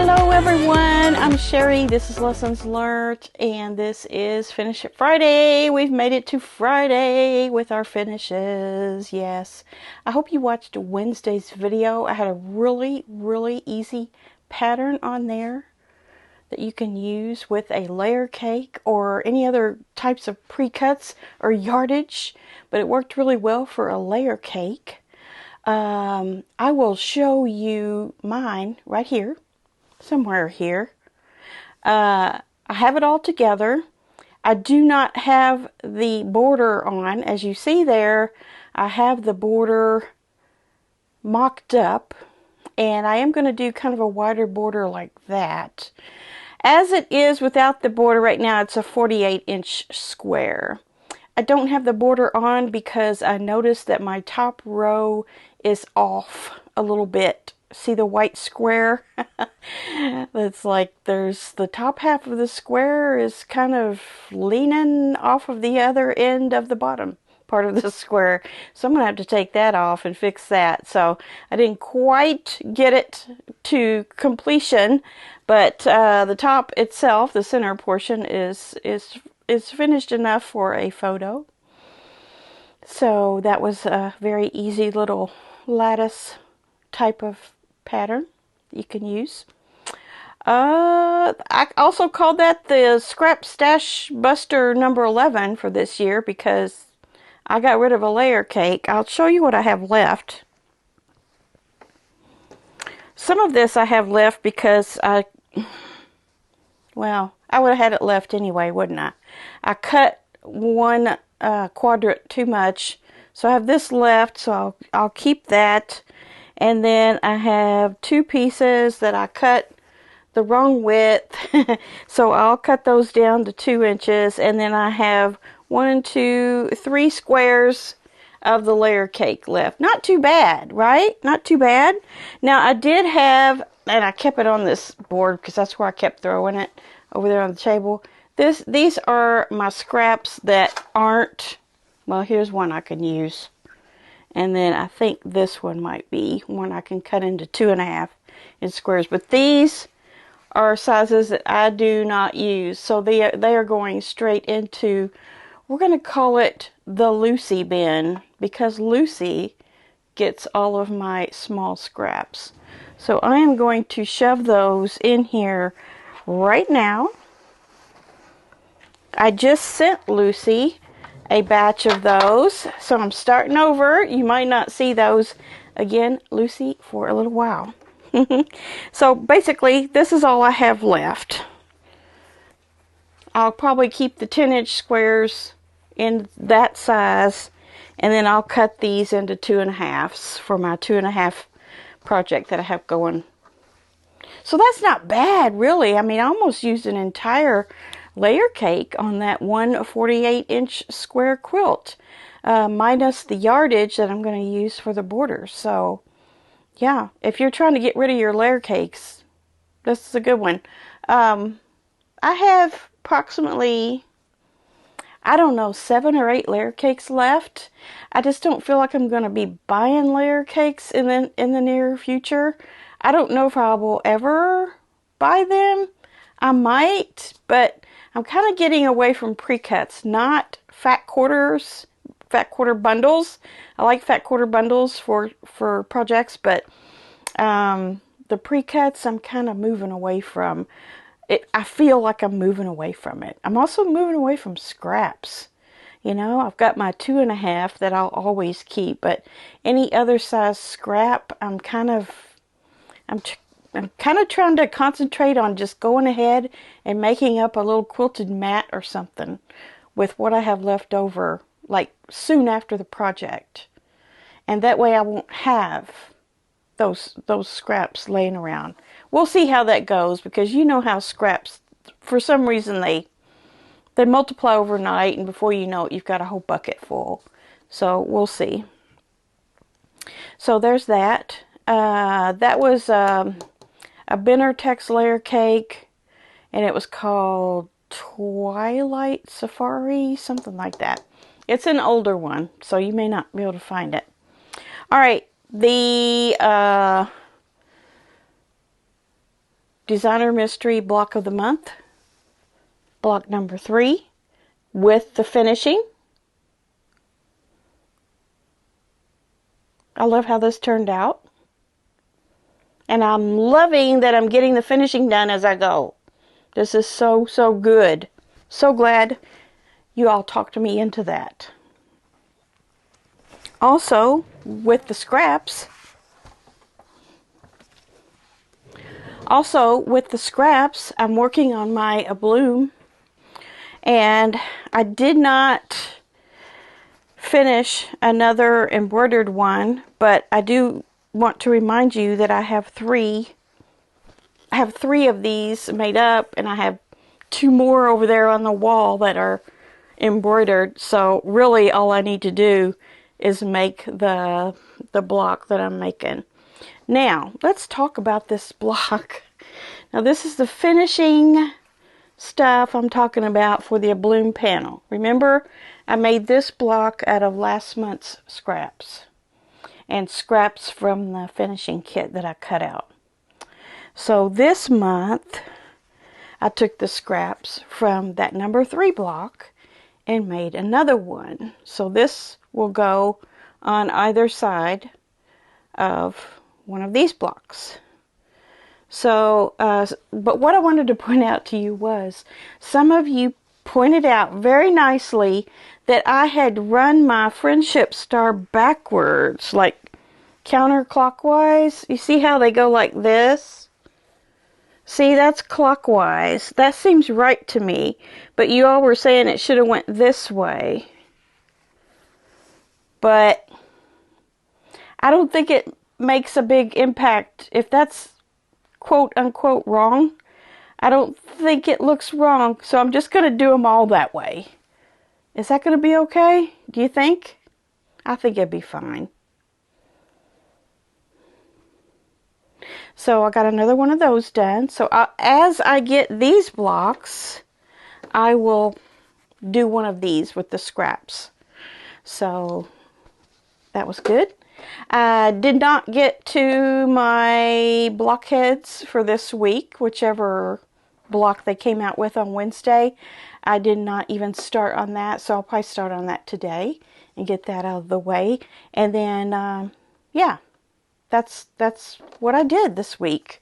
Hello everyone, I'm Sherry, this is Lessons Learnt, and this is Finish It Friday. We've made it to Friday with our finishes, yes. I hope you watched Wednesday's video. I had a really easy pattern on there that you can use with a layer cake or any other types of pre-cuts or yardage, but it worked really well for a layer cake. I will show you mine right here. Somewhere here. I have it all together. I do not have the border on. As you see there, I have the border mocked up, and I am going to do kind of a wider border like that. As it is without the border right now, it's a 48-inch square. I don't have the border on because I noticed that my top row is off a little bit. See the white square? It's like there's the top half of the square is kind of leaning off of the other end of the bottom part of the square. So I'm going to have to take that off and fix that. So I didn't quite get it to completion, but the top itself, the center portion, is finished enough for a photo. So that was a very easy little lattice type of pattern you can use. I also called that the Scrap Stash Buster number 11 for this year because I got rid of a layer cake. I'll show you what I have left. Some of this I have left because I would have had it left anyway, wouldn't I? I cut one quadrant too much, so I have this left, so I'll keep that. And then I have two pieces that I cut the wrong width, so I'll cut those down to 2 inches. And then I have 1, 2, 3 squares of the layer cake left. Not too bad, right? Not too bad. Now I did have, and I kept it on this board because that's where I kept throwing it, over there on the table. These are my scraps that aren't, well, here's one I can use. And then I think this one might be one I can cut into 2.5 in squares. But these are sizes that I do not use. So they are going straight into, we're going to call it the Lucy bin, because Lucy gets all of my small scraps. So I am going to shove those in here right now. I just sent Lucy a batch of those, so I'm starting over. You might not see those again, Lucy, for a little while. So basically this is all I have left. I'll probably keep the 10-inch squares in that size, and then I'll cut these into 2.5s for my 2.5 project that I have going. So that's not bad, really. I mean, I almost used an entire layer cake on that one 48-inch square quilt, minus the yardage that I'm going to use for the borders. So yeah, if you're trying to get rid of your layer cakes, this is a good one. I have approximately, I don't know, 7 or 8 layer cakes left. I just don't feel like I'm going to be buying layer cakes in the near future. I don't know if I will ever buy them. I might, but I'm kind of getting away from pre-cuts, not fat quarter bundles. I like fat quarter bundles for projects, but the pre-cuts I'm kind of moving away from. I feel like I'm moving away from it. I'm also moving away from scraps. You know, I've got my 2.5 that I'll always keep, but any other size scrap, I'm kind of trying to concentrate on just going ahead and making up a little quilted mat or something with what I have left over, like soon after the project. And that way I won't have those scraps laying around. We'll see how that goes, because you know how scraps, for some reason, they multiply overnight, and before you know it, you've got a whole bucket full. So we'll see. So there's that. That was a Benartex layer cake, and it was called Twilight Safari, something like that. It's an older one, so you may not be able to find it. All right, the Designer Mystery Block of the Month, block number 3, with the finishing. I love how this turned out. And I'm loving that I'm getting the finishing done as I go. This is so, so good. So glad you all talked me into that. Also, with the scraps, I'm working on my Abloom, and I did not finish another embroidered one, but I do want to remind you that I have three of these made up, and I have 2 more over there on the wall that are embroidered. So really all I need to do is make the block that I'm making. Now, let's talk about this block. Now, this is the finishing stuff I'm talking about for the Abloom panel. Remember, I made this block out of last month's scraps and scraps from the finishing kit that I cut out. So this month, I took the scraps from that number 3 block and made another one. So this will go on either side of one of these blocks. So, but what I wanted to point out to you was, some of you pointed out very nicely that I had run my friendship star backwards, like counterclockwise. You see how they go like this? See, that's clockwise. That seems right to me. But you all were saying it should have went this way. But I don't think it makes a big impact. If that's quote unquote wrong, I don't think it looks wrong. So I'm just going to do them all that way. Is that going to be okay? Do you think? I think it'd be fine. So I got another one of those done. So as I get these blocks, I will do one of these with the scraps. So that was good. I did not get to my blockheads for this week, whichever block they came out with on Wednesday. I did not even start on that, so I'll probably start on that today and get that out of the way. And then, yeah. That's what I did this week.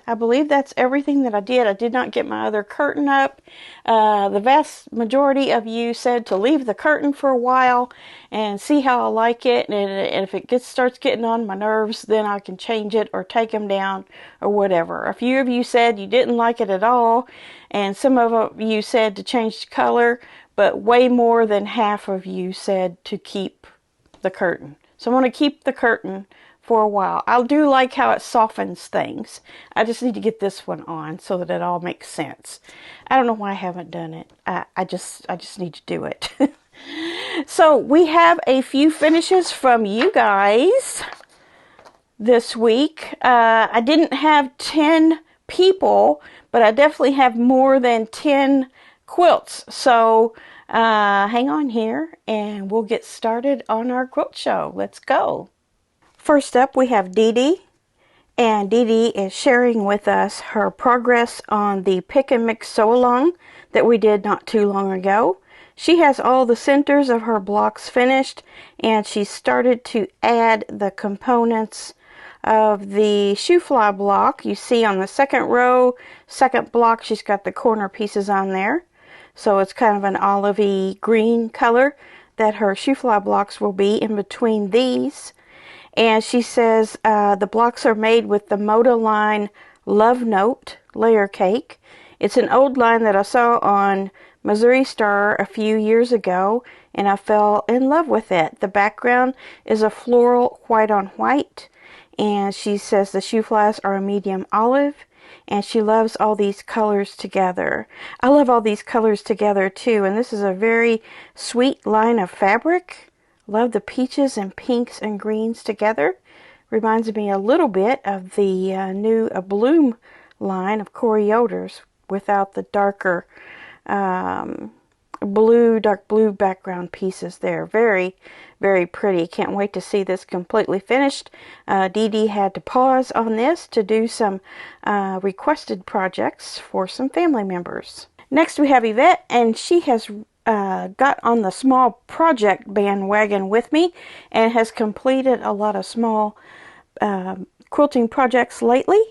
I believe that's everything that I did. I did not get my other curtain up. The vast majority of you said to leave the curtain for a while and see how I like it. And if it starts getting on my nerves, then I can change it or take them down or whatever. A few of you said you didn't like it at all. And some of you said to change the color. But way more than half of you said to keep the curtain. So I'm going to keep the curtain for a while. I do like how it softens things. I just need to get this one on so that it all makes sense. I don't know why I haven't done it. I just need to do it. So we have a few finishes from you guys this week. I didn't have 10 people, but I definitely have more than 10 quilts. So hang on here and we'll get started on our quilt show. Let's go. First up, we have Dee Dee, and Dee Dee is sharing with us her progress on the pick and mix sew along that we did not too long ago. She has all the centers of her blocks finished, and she started to add the components of the shoe fly block. You see on the second row, second block, she's got the corner pieces on there. So it's kind of an olivey green color that her shoe fly blocks will be in between these. And she says the blocks are made with the Moda line Love Note layer cake. It's an old line that I saw on Missouri Star a few years ago, and I fell in love with it. The background is a floral white on white, and she says the shoe flies are a medium olive, and she loves all these colors together. I love all these colors together too, and this is a very sweet line of fabric. Love the peaches and pinks and greens together. Reminds me a little bit of the new Abloom line of QUILTERS without the darker blue, dark blue background pieces there. Very, very pretty. Can't wait to see this completely finished. Dee Dee had to pause on this to do some requested projects for some family members. Next we have Yvette, and she has got on the small project bandwagon with me and has completed a lot of small quilting projects lately.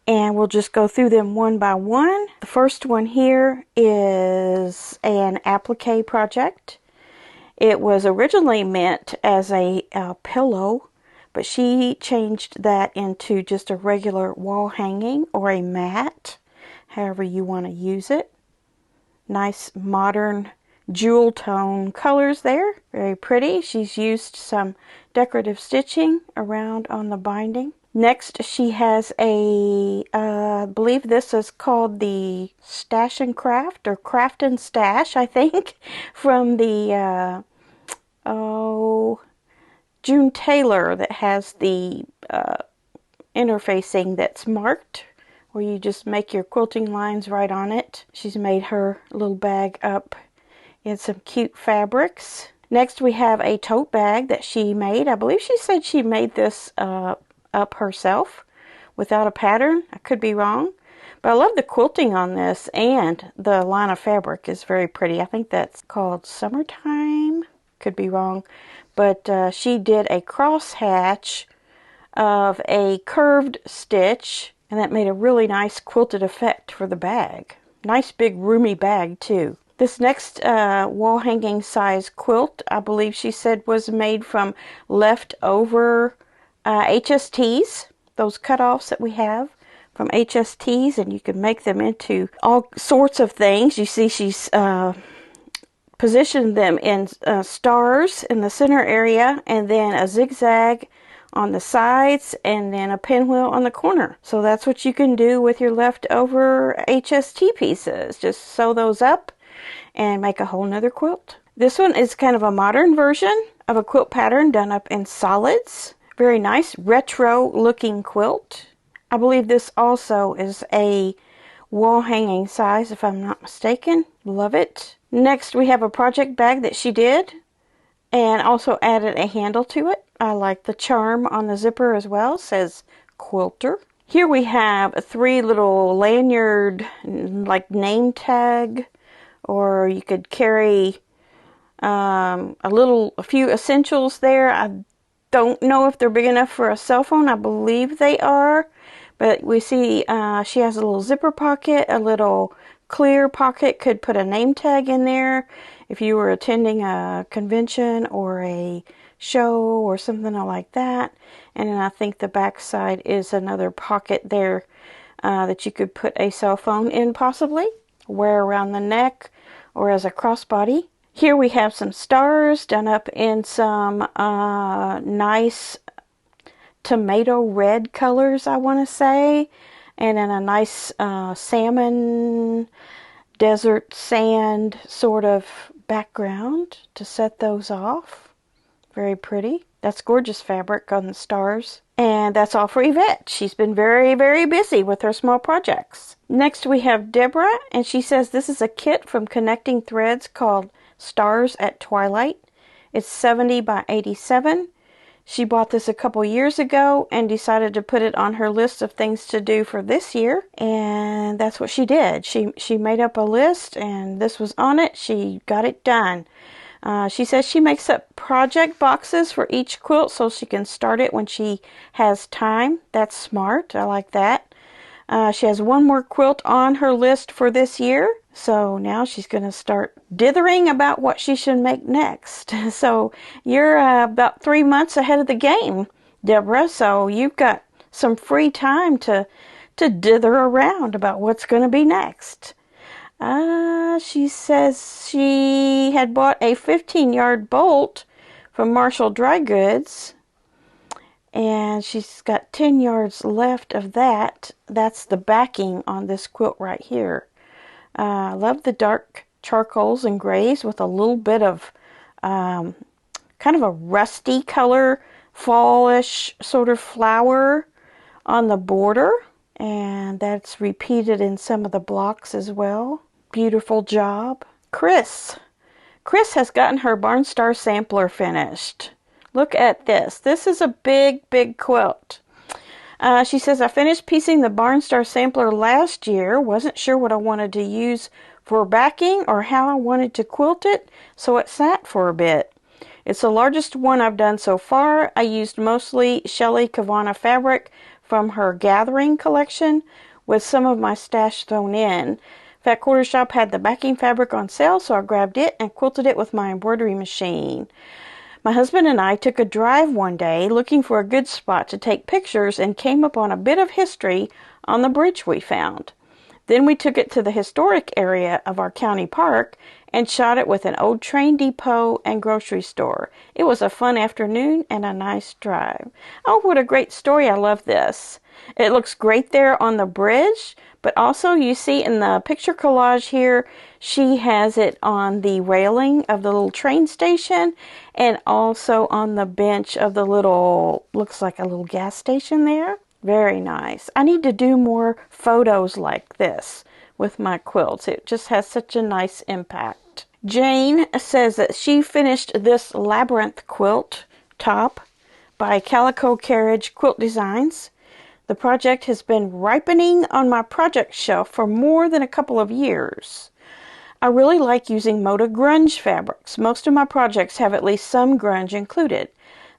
And we'll just go through them one by one. The first one here is an applique project. It was originally meant as a pillow, but she changed that into just a regular wall hanging or a mat, however you want to use it. Nice modern jewel tone colors there. Very pretty. She's used some decorative stitching around on the binding. Next, she has I believe this is called the Stash and Craft, or Craft and Stash, I think, from the, June Taylor, that has the interfacing that's marked, where you just make your quilting lines right on it. She's made her little bag up in some cute fabrics. Next, we have a tote bag that she made. I believe she said she made this up herself without a pattern. I could be wrong, but I love the quilting on this, and the line of fabric is very pretty. I think that's called Summertime. Could be wrong, but she did a cross hatch of a curved stitch, and that made a really nice quilted effect for the bag. Nice big roomy bag too. This next wall hanging size quilt, I believe she said, was made from leftover HSTs, those cutoffs that we have from HSTs, and you can make them into all sorts of things. You see she's positioned them in stars in the center area, and then a zigzag on the sides, and then a pinwheel on the corner. So that's what you can do with your leftover HST pieces. Just sew those up and make a whole nother quilt. This one is kind of a modern version of a quilt pattern done up in solids. Very nice retro looking quilt. I believe this also is a wall hanging size, if I'm not mistaken. Love it. Next, we have a project bag that she did and also added a handle to it. I like the charm on the zipper as well. It says Quilter. Here we have 3 little lanyard, like name tag, or you could carry a few essentials there. I don't know if they're big enough for a cell phone. I believe they are, but we see she has a little zipper pocket, a little clear pocket. Could put a name tag in there if you were attending a convention or a show or something like that. And then I think the back side is another pocket there that you could put a cell phone in, possibly wear around the neck or as a crossbody. Here we have some stars done up in some nice tomato red colors, I want to say, and then a nice salmon, desert sand sort of background to set those off. Very pretty. That's gorgeous fabric on the stars. And that's all for Yvette. She's been very, very busy with her small projects. Next we have Deborah, and she says this is a kit from Connecting Threads called Stars at Twilight. It's 70 by 87. She bought this a couple years ago and decided to put it on her list of things to do for this year, and that's what she did. She made up a list, and this was on it. She got it done. She says she makes up project boxes for each quilt so she can start it when she has time. That's smart. I like that. She has one more quilt on her list for this year. So now she's going to start dithering about what she should make next. So you're about 3 months ahead of the game, Deborah. So you've got some free time to dither around about what's going to be next. She says she had bought a 15-yard bolt from Marshall Dry Goods, and she's got 10 yards left of that. That's the backing on this quilt right here. I love the dark charcoals and grays with a little bit of kind of a rusty color, fallish sort of flower on the border, and that's repeated in some of the blocks as well. Beautiful job. Chris Chris has gotten her Barnstar sampler finished. Look at this. This is a big, big quilt. She says, I finished piecing the Barnstar sampler last year. Wasn't sure what I wanted to use for backing or how I wanted to quilt it, so it sat for a bit. It's the largest one I've done so far. I used mostly Shelley Kavana fabric from her Gathering collection with some of my stash thrown in. Fat Quarter Shop had the backing fabric on sale, so I grabbed it and quilted it with my embroidery machine. My husband and I took a drive one day looking for a good spot to take pictures and came upon a bit of history on the bridge we found. Then we took it to the historic area of our county park and shot it with an old train depot and grocery store. It was a fun afternoon and a nice drive. Oh, what a great story. I love this. It looks great there on the bridge, but also you see in the picture collage here, she has it on the railing of the little train station and also on the bench of the little, looks like a little gas station there. Very nice. I need to do more photos like this with my quilts. It just has such a nice impact. Jane says that she finished this labyrinth quilt top by Calico Carriage Quilt Designs. The project has been ripening on my project shelf for more than a couple of years. I really like using Moda grunge fabrics. Most of my projects have at least some grunge included.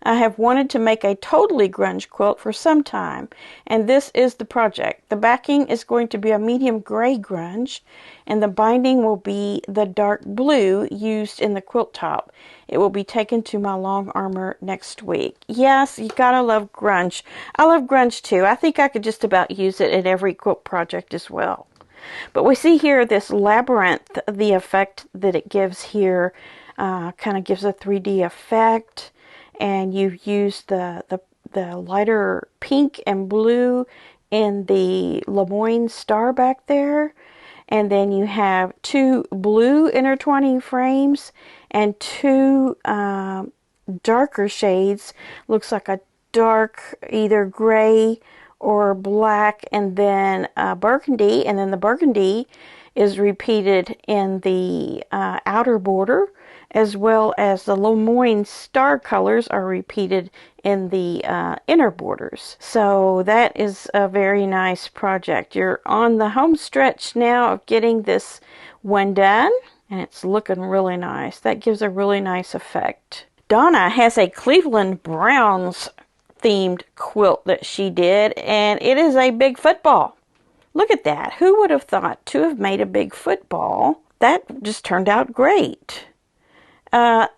I have wanted to make a totally grunge quilt for some time, and this is the project. The backing is going to be a medium gray grunge, and the binding will be the dark blue used in the quilt top. It will be taken to my Longarmer next week. Yes, you gotta love grunge. I love grunge too. I think I could just about use it in every quilt project as well. But we see here this labyrinth, the effect that it gives here kind of gives a 3D effect. And you've used the lighter pink and blue in the Lemoyne star back there. And then you have two blue intertwining frames and two darker shades. Looks like a dark either gray or black, and then burgundy. And then the burgundy is repeated in the outer border, as well as the Lemoyne star colors are repeated in the inner borders. So that is a very nice project. You're on the home stretch now of getting this one done, and it's looking really nice. That gives a really nice effect. Donna has a Cleveland Browns themed quilt that she did, and it is a big football. Look at that. Who would have thought to have made a big football? That just turned out great. I'm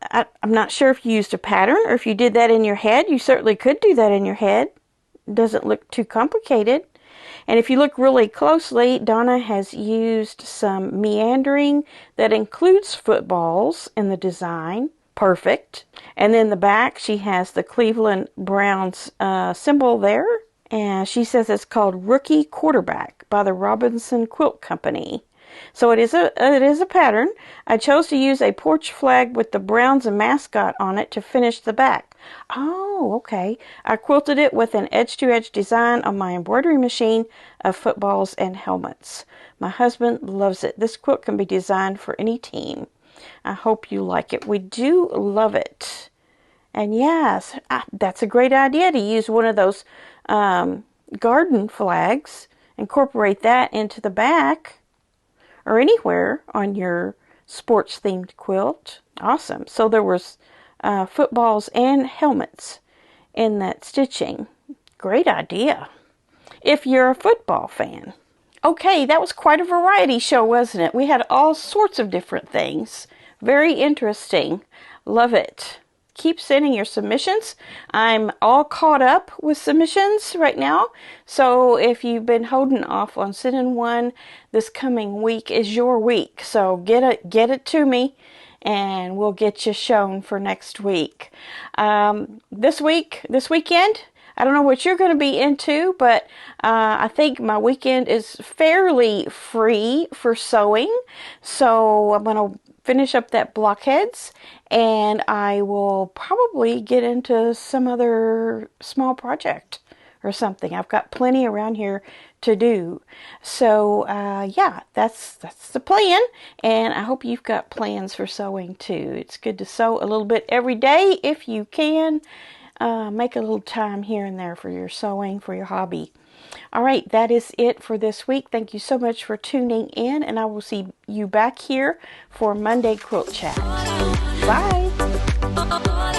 not sure if you used a pattern or if you did that in your head. You certainly could do that in your head. It doesn't look too complicated. And if you look really closely, Donna has used some meandering that includes footballs in the design. Perfect. And then the back, she has the Cleveland Browns symbol there. And she says it's called Rookie Quarterback by the Robinson Quilt Company. So it is a pattern. I chose to use a porch flag with the Browns and mascot on it to finish the back. Oh, okay. I quilted it with an edge-to-edge design on my embroidery machine of footballs and helmets. My husband loves it. This quilt can be designed for any team. I hope you like it. We do love it. And yes, that's a great idea to use one of those garden flags. Incorporate that into the back or anywhere on your sports themed quilt. Awesome. So there was footballs and helmets in that stitching. Great idea if you're a football fan. Okay, that was quite a variety show, wasn't it? We had all sorts of different things. Very interesting. Love it. Keep sending your submissions. I'm all caught up with submissions right now. So if you've been holding off on sending one, this coming week is your week. So get it to me, and we'll get you shown for next week. This weekend, I don't know what you're going to be into, but I think my weekend is fairly free for sewing. So I'm going to finish up that blockheads, and I will probably get into some other small project or something. I've got plenty around here to do. So yeah, that's the plan, and I hope you've got plans for sewing too. It's good to sew a little bit every day if you can. Make a little time here and there for your sewing, for your hobby. All right, that is it for this week. Thank you so much for tuning in, and I will see you back here for Monday Quilt Chat. Bye.